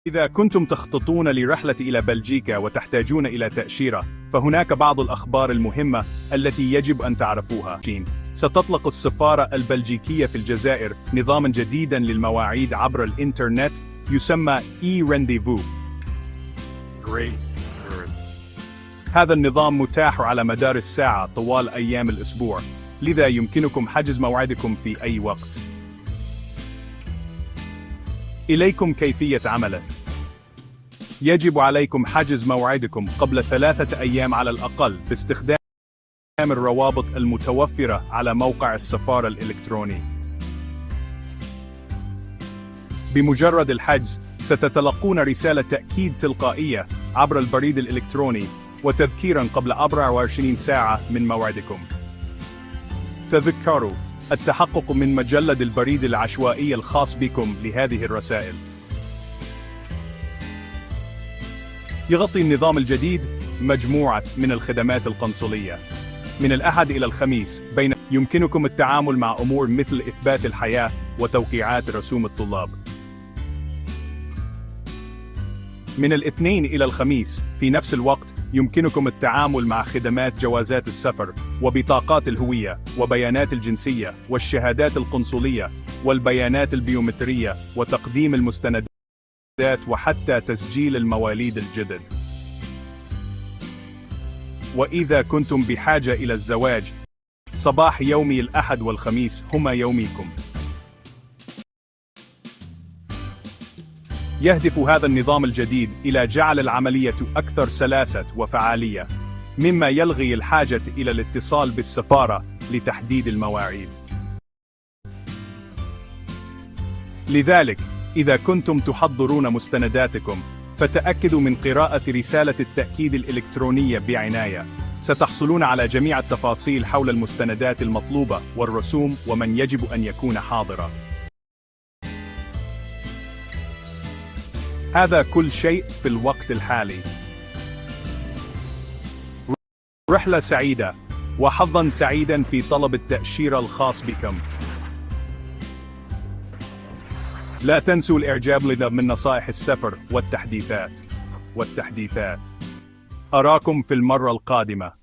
إذا كنتم تخططون لرحلة إلى بلجيكا وتحتاجون إلى تأشيرة، فهناك بعض الأخبار المهمة التي يجب أن تعرفوها. ستطلق السفارة البلجيكية في الجزائر نظاماً جديداً للمواعيد عبر الإنترنت يسمى e-rendezvous. هذا النظام متاح على مدار الساعة طوال أيام الأسبوع، لذا يمكنكم حجز موعدكم في أي وقت. إليكم كيفية عمله. يجب عليكم حجز موعدكم قبل 3 أيام على الأقل باستخدام الروابط المتوفرة على موقع السفارة الإلكتروني. بمجرد الحجز، ستتلقون رسالة تأكيد تلقائية عبر البريد الإلكتروني وتذكيراً قبل 24 ساعة من موعدكم. تذكروا التحقق من مجلد البريد العشوائي الخاص بكم لهذه الرسائل. يغطي النظام الجديد مجموعة من الخدمات القنصلية. من الأحد إلى الخميس يمكنكم التعامل مع أمور مثل إثبات الحياة وتوقيعات رسوم الطلاب. من الاثنين إلى الخميس في نفس الوقت يمكنكم التعامل مع خدمات جوازات السفر وبطاقات الهوية وبيانات الجنسية والشهادات القنصلية والبيانات البيومترية وتقديم المستندات وحتى تسجيل المواليد الجدد. وإذا كنتم بحاجة إلى الزواج، صباح يومي الأحد والخميس هما يوميكم. يهدف هذا النظام الجديد إلى جعل العملية أكثر سلاسة وفعالية، مما يلغي الحاجة إلى الاتصال بالسفارة لتحديد المواعيد. لذلك، إذا كنتم تحضرون مستنداتكم، فتأكدوا من قراءة رسالة التأكيد الإلكترونية بعناية. ستحصلون على جميع التفاصيل حول المستندات المطلوبة والرسوم ومن يجب أن يكون حاضرا. هذا كل شيء في الوقت الحالي. رحلة سعيدة وحظاً سعيداً في طلب التأشيرة الخاص بكم. لا تنسوا الإعجاب من نصائح السفر والتحديثات. أراكم في المرة القادمة.